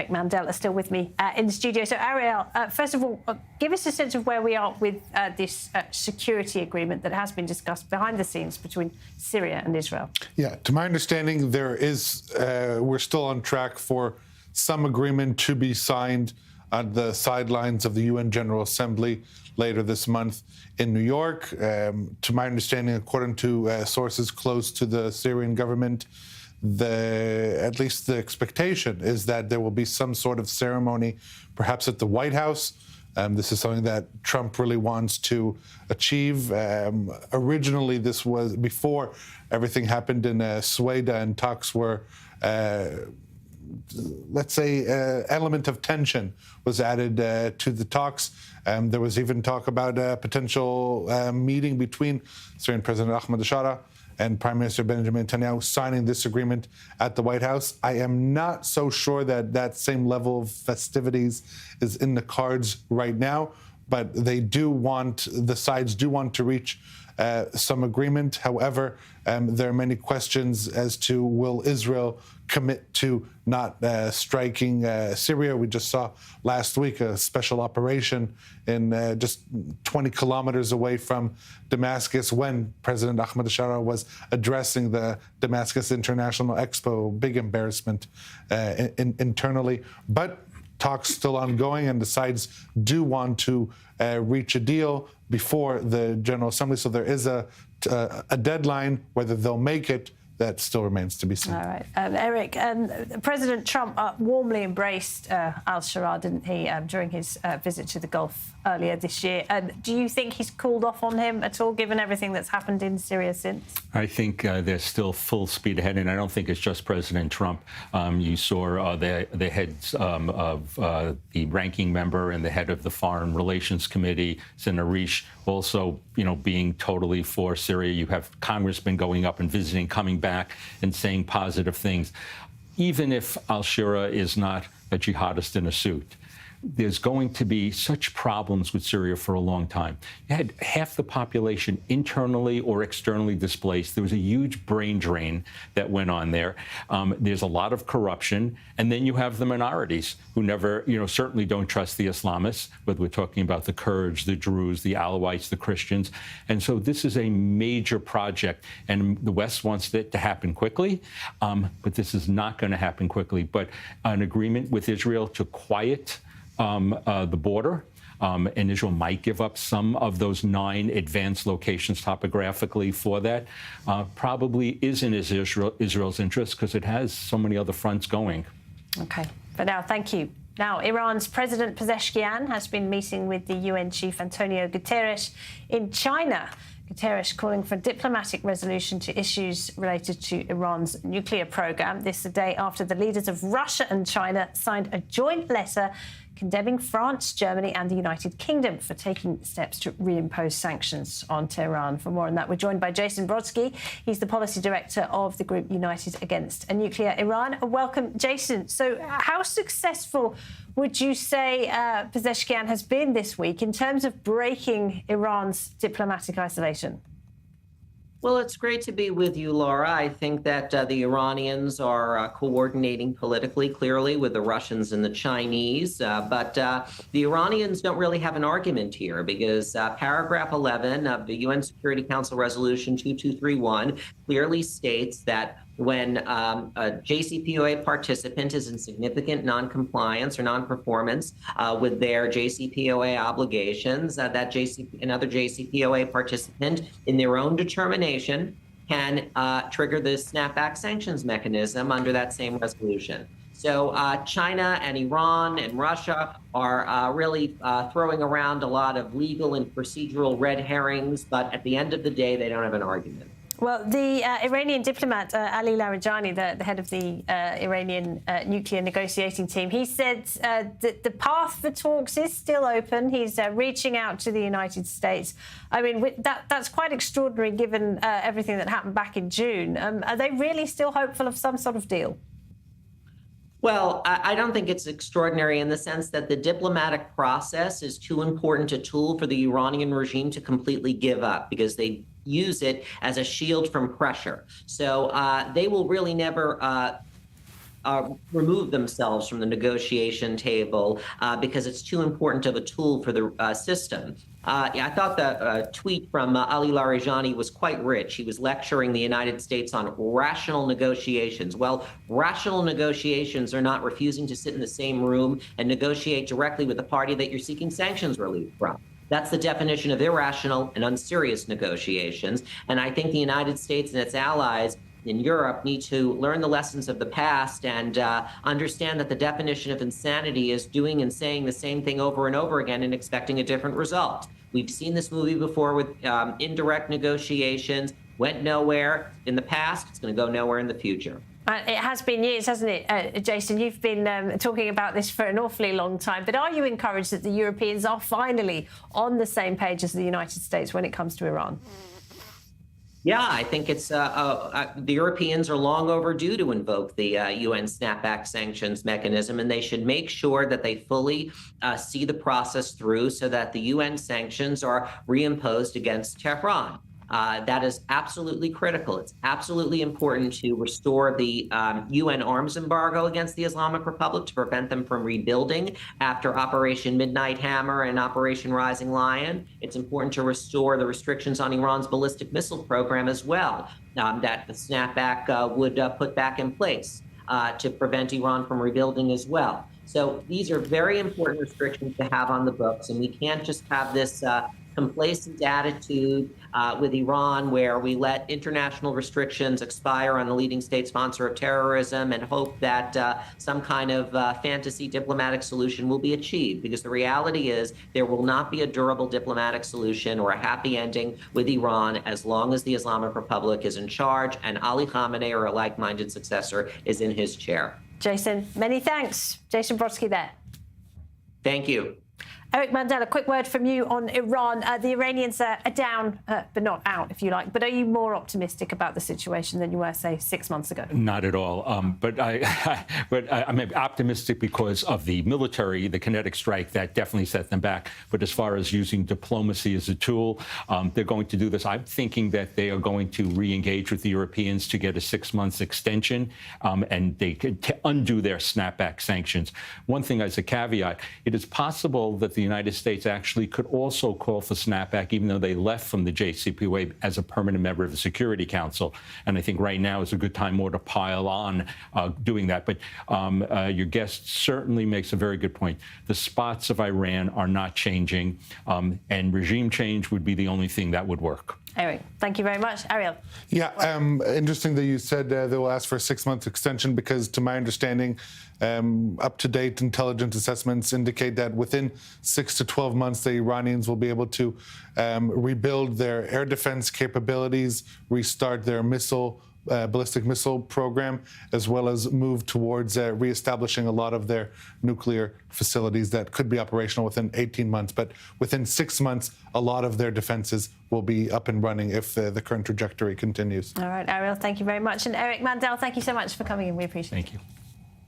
Eric Mandel are still with me in the studio. So, Ariel, first of all, give us a sense of where we are with this security agreement that has been discussed behind the scenes between Syria and Israel. Yeah, to my understanding, we're still on track for some agreement to be signed on the sidelines of the UN General Assembly later this month in New York. To my understanding, according to sources close to the Syrian government, at least the expectation is that there will be some sort of ceremony, perhaps at the White House. This is something that Trump really wants to achieve. Originally, this was before everything happened in Sueda, and talks were, let's say, element of tension was added to the talks. There was even talk about a potential meeting between Syrian President Ahmed al-Shara and Prime Minister Benjamin Netanyahu signing this agreement at the White House. I am not so sure that that same level of festivities is in the cards right now, but the sides do want to reach some agreement. However, there are many questions as to will Israel commit to not striking Syria. We just saw last week a special operation in just 20 kilometers away from Damascus when President Ahmed al-Shara was addressing the Damascus International Expo. Big embarrassment internally. But talks still ongoing, and the sides do want to reach a deal before the General Assembly. So there is a deadline. Whether they'll make it, that still remains to be seen. All right. Eric, President Trump warmly embraced al-Shara, didn't he, during his visit to the Gulf earlier this year. Do you think he's cooled off on him at all, given everything that's happened in Syria since? I think they're still full speed ahead, and I don't think it's just President Trump. You saw the heads of the ranking member and the head of the Foreign Relations Committee, Senator Risch, also, being totally for Syria. You have Congressmen going up and visiting, coming back and saying positive things. Even if al-Shara is not a jihadist in a suit, there's going to be such problems with Syria for a long time. You had half the population internally or externally displaced. There was a huge brain drain that went on there. There's a lot of corruption. And then you have the minorities who never, certainly don't trust the Islamists, whether we're talking about the Kurds, the Druze, the Alawites, the Christians. And so this is a major project. And the West wants it to happen quickly. But this is not going to happen quickly. But an agreement with Israel to quiet the border, and Israel might give up some of those 9 advanced locations topographically for that, probably is in Israel's interest because it has so many other fronts going. OK. For now, thank you. Now, Iran's President Pezeshkian has been meeting with the UN chief Antonio Guterres in China. Guterres calling for a diplomatic resolution to issues related to Iran's nuclear program. This a day after the leaders of Russia and China signed a joint letter condemning France, Germany and the United Kingdom for taking steps to reimpose sanctions on Tehran. For more on that, we're joined by Jason Brodsky. He's the policy director of the group United Against a Nuclear Iran. Welcome, Jason. So how successful would you say Pezeshkian has been this week in terms of breaking Iran's diplomatic isolation? Well, it's great to be with you, Laura. I think that the Iranians are coordinating politically, clearly, with the Russians and the Chinese. But the Iranians don't really have an argument here because paragraph 11 of the UN Security Council Resolution 2231 clearly states that when a JCPOA participant is in significant noncompliance or non-performance with their JCPOA obligations, another JCPOA participant, in their own determination, can trigger the snapback sanctions mechanism under that same resolution. So China and Iran and Russia are really throwing around a lot of legal and procedural red herrings, but at the end of the day, they don't have an argument. Well, the Iranian diplomat, Ali Larijani, the head of the Iranian nuclear negotiating team, he said that the path for talks is still open. He's reaching out to the United States. I mean, that's quite extraordinary given everything that happened back in June. Are they really still hopeful of some sort of deal? Well, I don't think it's extraordinary in the sense that the diplomatic process is too important a tool for the Iranian regime to completely give up because they use it as a shield from pressure. So they will really never remove themselves from the negotiation table because it's too important of a tool for the system. I thought the tweet from Ali Larijani was quite rich. He was lecturing the United States on rational negotiations. Well, rational negotiations are not refusing to sit in the same room and negotiate directly with the party that you're seeking sanctions relief from. That's the definition of irrational and unserious negotiations. And I think the United States and its allies in Europe need to learn the lessons of the past and understand that the definition of insanity is doing and saying the same thing over and over again and expecting a different result. We've seen this movie before with indirect negotiations, went nowhere in the past, it's going to go nowhere in the future. It has been years, hasn't it, Jason? You've been talking about this for an awfully long time. But are you encouraged that the Europeans are finally on the same page as the United States when it comes to Iran? Yeah, I think it's the Europeans are long overdue to invoke the UN snapback sanctions mechanism, and they should make sure that they fully see the process through so that the UN sanctions are reimposed against Tehran. That is absolutely critical. It's absolutely important to restore the UN arms embargo against the Islamic Republic to prevent them from rebuilding after Operation Midnight Hammer and Operation Rising Lion. It's important to restore the restrictions on Iran's ballistic missile program as well, that the snapback would put back in place to prevent Iran from rebuilding as well. So these are very important restrictions to have on the books, and we can't just have this complacent attitude with Iran where we let international restrictions expire on the leading state sponsor of terrorism and hope that some kind of fantasy diplomatic solution will be achieved, because the reality is there will not be a durable diplomatic solution or a happy ending with Iran as long as the Islamic Republic is in charge and Ali Khamenei or a like-minded successor is in his chair. Jason, many thanks. Jason Brodsky there. Thank you. Eric Mandel, a quick word from you on Iran. The Iranians are down, but not out, if you like. But are you more optimistic about the situation than you were, say, 6 months ago? Not at all. But I'm optimistic because of the military, the kinetic strike that definitely set them back. But as far as using diplomacy as a tool, they're going to do this. I'm thinking that they are going to re-engage with the Europeans to get a 6 months extension, and they could undo their snapback sanctions. One thing as a caveat, it is possible that the United States actually could also call for snapback, even though they left from the JCPOA as a permanent member of the Security Council. And I think right now is a good time more to pile on doing that. But your guest certainly makes a very good point. The spots of Iran are not changing, and regime change would be the only thing that would work. Eric, thank you very much. Ariel. Yeah, interesting that you said they will ask for a 6 month extension, because to my understanding, up-to-date intelligence assessments indicate that within 6 to 12 months, the Iranians will be able to rebuild their air defense capabilities, restart their ballistic missile program, as well as move towards reestablishing a lot of their nuclear facilities that could be operational within 18 months. But within 6 months, a lot of their defenses will be up and running if the current trajectory continues. All right, Ariel, thank you very much. And Eric Mandel, thank you so much for coming in. We appreciate it. Thank you.